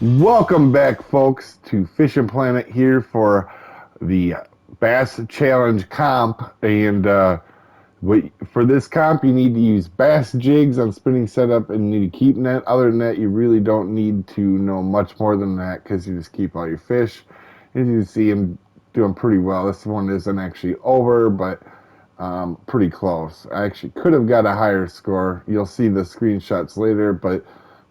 Welcome back, folks, to Fishing Planet here for the Bass Challenge comp. And for this comp, you need to use bass jigs on spinning setup and you need to keep net. Other than that, you really don't need to know much more than that because you just keep all your fish. As you can see, I'm doing pretty well. This one isn't actually over, but pretty close. I actually could have got a higher score. You'll see the screenshots later, but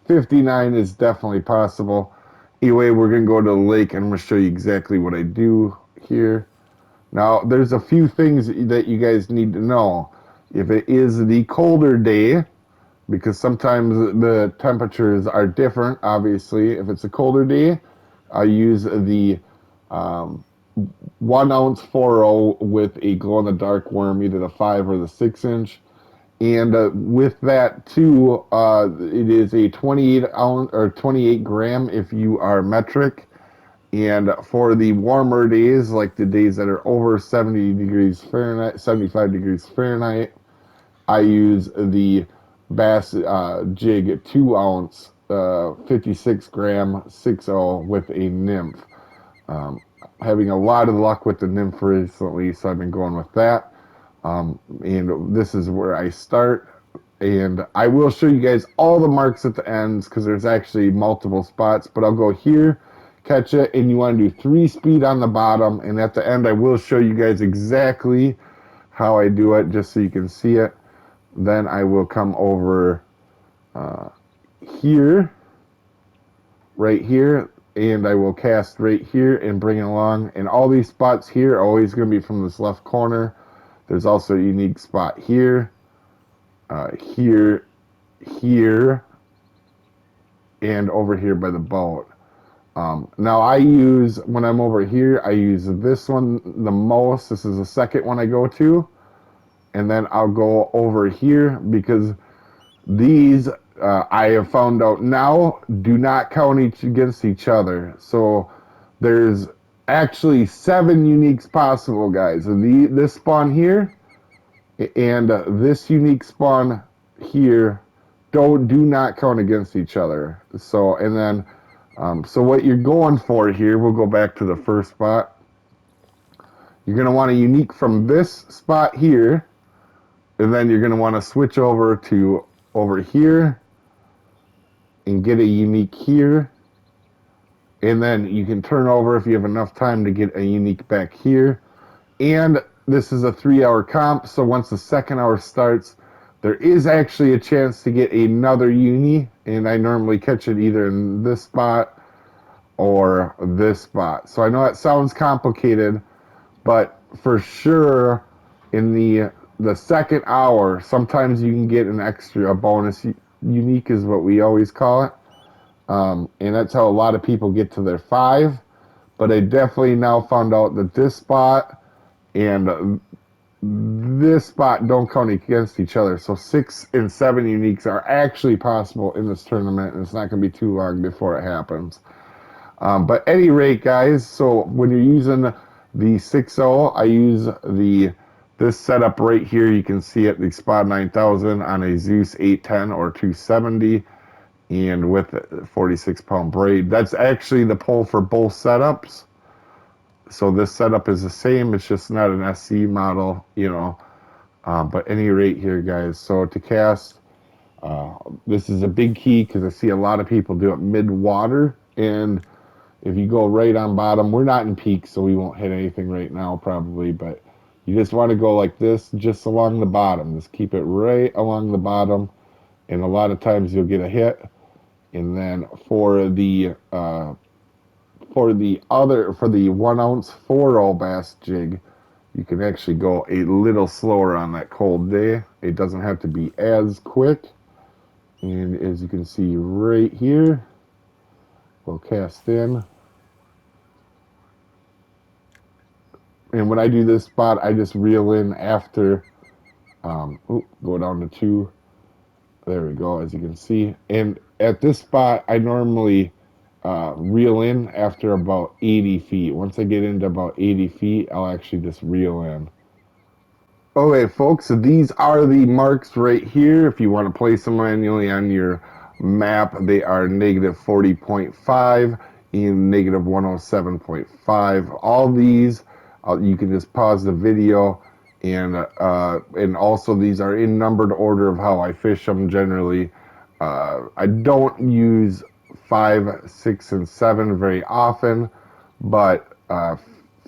59 is definitely possible. Anyway, we're going to go to the lake and I'm going to show you exactly what I do here. Now, there's a few things that you guys need to know. If it is the colder day, because sometimes the temperatures are different, obviously. If it's a colder day, I use the um, 1 ounce 4.0 with a glow in the dark worm, either the 5 or the 6 inch. And with that too, it is a 28 ounce or 28 gram if you are metric. And for the warmer days, like the days that are over 70 degrees Fahrenheit, 75 degrees Fahrenheit, I use the Bass Jig 2 ounce, 56 gram 6.0 with a nymph. Um, Having a lot of luck with the nymph recently, so I've been going with that. And this is where I start. And I will show you guys all the marks at the ends because there's actually multiple spots. But I'll go here, catch it, and you want to do 3 speed on the bottom. And at the end, I will show you guys exactly how I do it just so you can see it. Then I will come over uh, here, right here, and I will cast right here and bring it along. And all these spots here are always going to be from this left corner. There's also a unique spot here, here, here, and over here by the boat. Now I use, when I'm over here, I use this one the most. This is the second one I go to. And then I'll go over here because these, I have found out now, do not count against each other. So there's actually 7 uniques possible, guys. This spawn here and this unique spawn here do not count against each other. So and then so what you're going for here, we'll go back to the first spot. You're going to want a unique from this spot here, and then you're going to want to switch over to over here and get a unique here. And then you can turn over if you have enough time to get a unique back here. And this is a 3-hour comp, so once the second hour starts, there is actually a chance to get another uni, and I normally catch it either in this spot or this spot. So I know that sounds complicated, but for sure in the second hour, sometimes you can get an extra, a bonus unique is what we always call it. And that's how a lot of people get to their 5. But I definitely now found out that this spot and this spot don't count against each other. So 6 and 7 uniques are actually possible in this tournament, and it's not going to be too long before it happens. But at any rate, guys, so when you're using the 6.0, I use this setup right here. You can see it, the Spot 9000 on a Zeus 810 or 270, and with a 46-pound braid. That's actually the pull for both setups. So this setup is the same. It's just not an SC model, you know. But any rate here, guys. So to cast, this is a big key because I see a lot of people do it mid-water. And if you go right on bottom, we're not in peak, so we won't hit anything right now probably. But you just want to go like this, just along the bottom. Just keep it right along the bottom. And a lot of times you'll get a hit. And then for the 1 ounce 4.0 bass jig, you can actually go a little slower on that cold day. It doesn't have to be as quick. And as you can see right here, we'll cast in. And when I do this spot, I just reel in after, go down to 2. There we go, as you can see. And at this spot, I normally reel in after about 80 feet. Once I get into about 80 feet, I'll actually just reel in. Okay, folks, so these are the marks right here. If you want to place them manually on your map, they are negative 40.5 and negative 107.5. All these, you can just pause the video, and also these are in numbered order of how I fish them generally. I don't use 5, 6, and 7 very often, but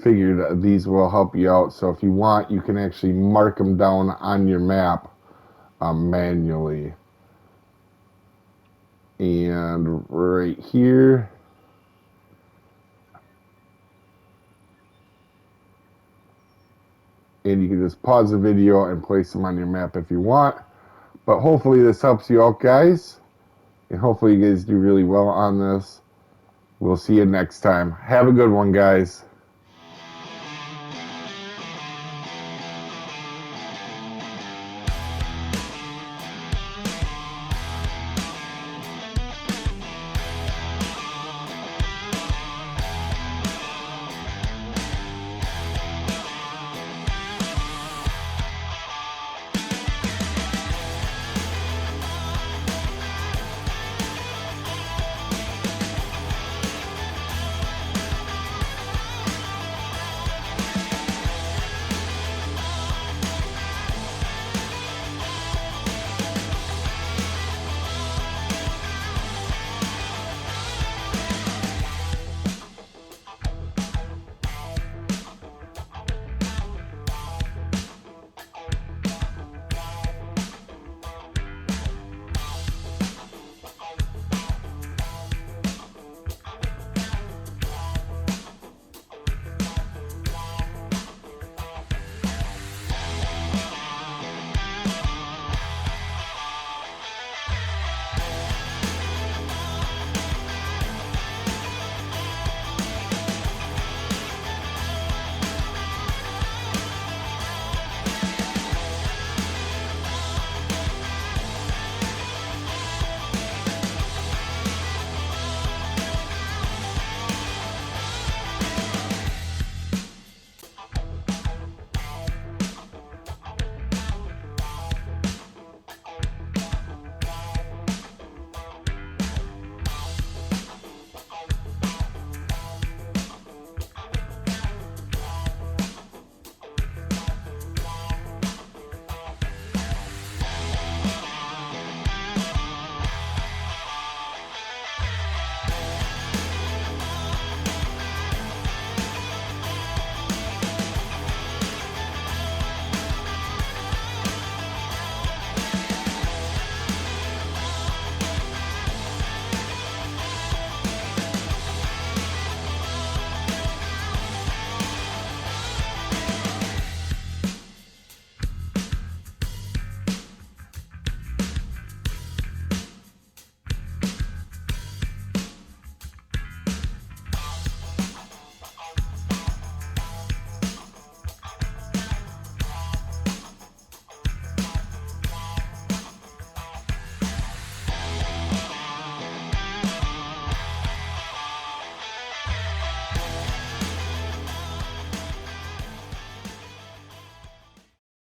figured these will help you out. So if you want, you can actually mark them down on your map manually. And right here, and you can just pause the video and place them on your map if you want. But hopefully this helps you out, guys, and hopefully you guys do really well on this. We'll see you next time. Have a good one, guys.